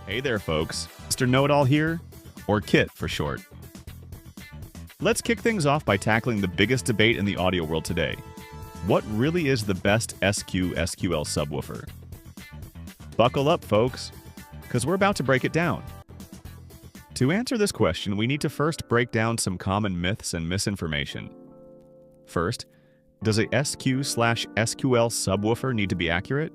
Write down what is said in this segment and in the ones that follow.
Hey there, folks. Mr. Know-It-All here, or Kit for short. Let's kick things off by tackling the biggest debate in the audio world today. What really is the best SQ-SQL subwoofer? Buckle up, folks, because we're about to break it down. To answer this question, we need to first break down some common myths and misinformation. First, does a SQ/SQL subwoofer need to be accurate?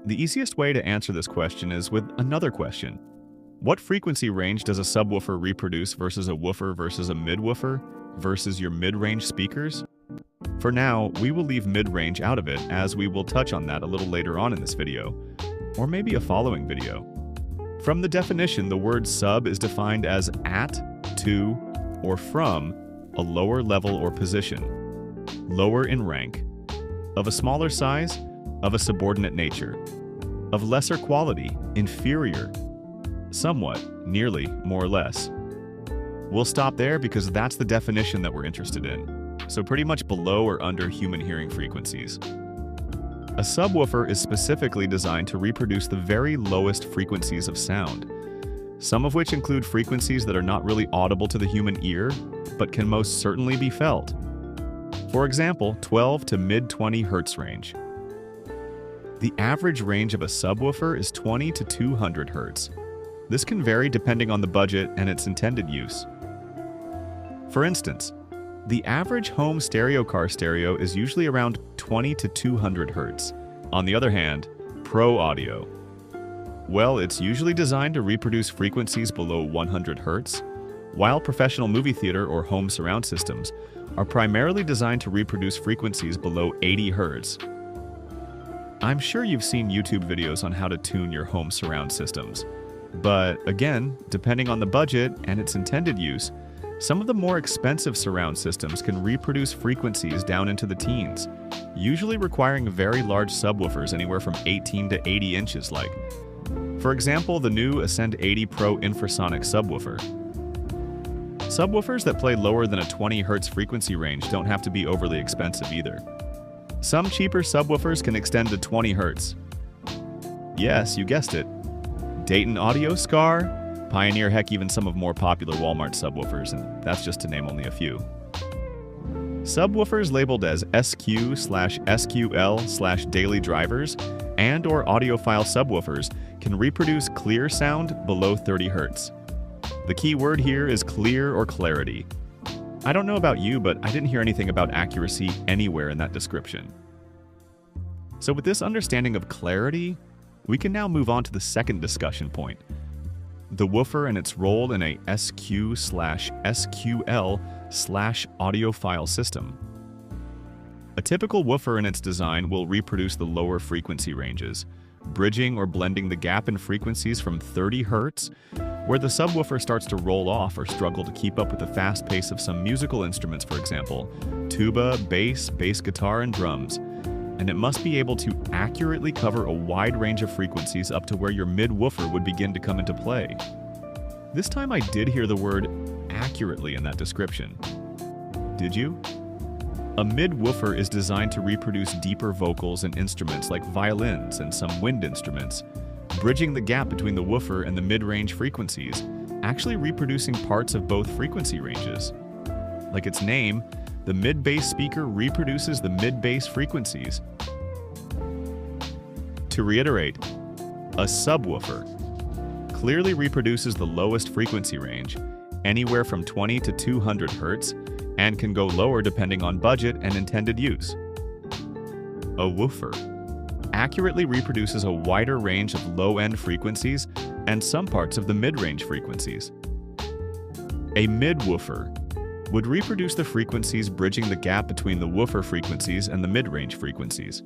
The easiest way to answer this question is with another question. What frequency range does a subwoofer reproduce versus a woofer versus a mid-woofer versus your mid-range speakers? For now, we will leave mid-range out of it, as we will touch on that a little later on in this video, or maybe a following video. From the definition, the word sub is defined as at, to, or from a lower level or position, lower in rank, of a smaller size, of a subordinate nature, of lesser quality, inferior, somewhat, nearly, more or less. We'll stop there because that's the definition that we're interested in, so pretty much below or under human hearing frequencies. A subwoofer is specifically designed to reproduce the very lowest frequencies of sound, some of which include frequencies that are not really audible to the human ear, but can most certainly be felt. For example, 12 to mid-20 Hz range. The average range of a subwoofer is 20 to 200 Hz. This can vary depending on the budget and its intended use. For instance, the average home stereo car stereo is usually around 20 to 200 Hz. On the other hand, pro audio, well, it's usually designed to reproduce frequencies below 100 Hz, while professional movie theater or home surround systems are primarily designed to reproduce frequencies below 80 Hz. I'm sure you've seen YouTube videos on how to tune your home surround systems. But again, depending on the budget and its intended use, some of the more expensive surround systems can reproduce frequencies down into the teens, usually requiring very large subwoofers anywhere from 18 to 80 inches like. For example, the new Ascend 80 Pro infrasonic subwoofer. Subwoofers that play lower than a 20 Hz frequency range don't have to be overly expensive either. Some cheaper subwoofers can extend to 20 Hz. Yes, you guessed it. Dayton Audio, Scar, Pioneer, heck, even some of more popular Walmart subwoofers, and that's just to name only a few. Subwoofers labeled as SQ/SQL/daily drivers and/or audiophile subwoofers can reproduce clear sound below 30 Hz. The key word here is clear or clarity. I don't know about you, but I didn't hear anything about accuracy anywhere in that description. So with this understanding of clarity, we can now move on to the second discussion point, the woofer and its role in a SQ/SQL/audiophile system. A typical woofer in its design will reproduce the lower frequency ranges, bridging or blending the gap in frequencies from 30 Hz, where the subwoofer starts to roll off or struggle to keep up with the fast pace of some musical instruments, for example, tuba, bass guitar, and drums. And it must be able to accurately cover a wide range of frequencies up to where your mid-woofer would begin to come into play. This time I did hear the word accurately in that description. Did you? A mid-woofer is designed to reproduce deeper vocals and instruments like violins and some wind instruments, bridging the gap between the woofer and the mid-range frequencies, actually reproducing parts of both frequency ranges. Like its name, the mid-bass speaker reproduces the mid-bass frequencies. To reiterate, a subwoofer clearly reproduces the lowest frequency range, anywhere from 20 to 200 Hz, and can go lower depending on budget and intended use. A woofer accurately reproduces a wider range of low-end frequencies and some parts of the mid-range frequencies. A mid-woofer would reproduce the frequencies bridging the gap between the woofer frequencies and the mid-range frequencies.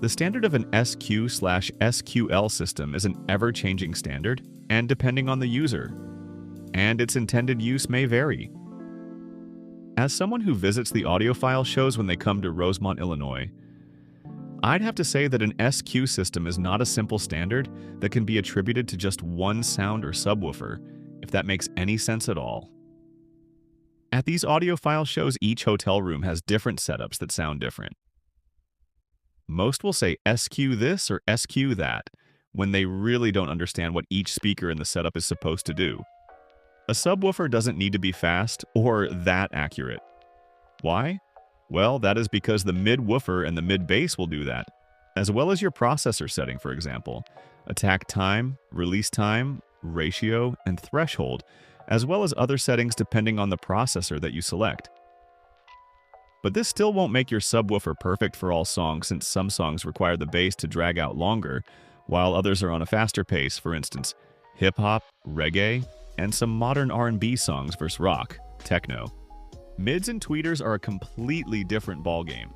The standard of an SQ/SQL system is an ever-changing standard, and depending on the user, and its intended use may vary. As someone who visits the audiophile shows when they come to Rosemont, Illinois, I'd have to say that an SQ system is not a simple standard that can be attributed to just one sound or subwoofer, if that makes any sense at all. At these audiophile shows, each hotel room has different setups that sound different. Most will say SQ this or SQ that, when they really don't understand what each speaker in the setup is supposed to do. A subwoofer doesn't need to be fast or that accurate. Why? Well, that is because the mid-woofer and the mid-bass will do that, as well as your processor setting, for example, attack time, release time, ratio, and threshold, as well as other settings depending on the processor that you select. But this still won't make your subwoofer perfect for all songs, since some songs require the bass to drag out longer, while others are on a faster pace, for instance, hip-hop, reggae, and some modern R&B songs versus rock, techno. Mids and tweeters are a completely different ballgame.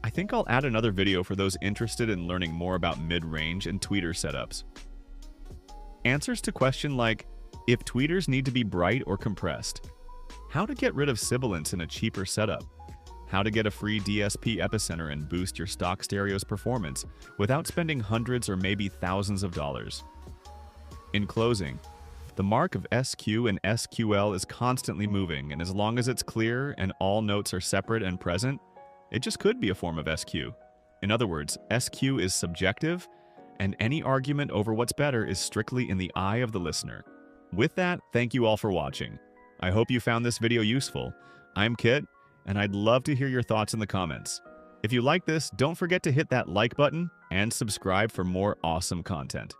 I think I'll add another video for those interested in learning more about mid-range and tweeter setups. Answers to questions like, if tweeters need to be bright or compressed, how to get rid of sibilance in a cheaper setup, how to get a free DSP epicenter and boost your stock stereo's performance without spending hundreds or maybe thousands of dollars. In closing, the mark of SQ and SQL is constantly moving, and as long as it's clear and all notes are separate and present, it just could be a form of SQ. In other words, SQ is subjective, and any argument over what's better is strictly in the eye of the listener. With that, thank you all for watching. I hope you found this video useful. I'm Kit, and I'd love to hear your thoughts in the comments. If you like this, don't forget to hit that like button and subscribe for more awesome content.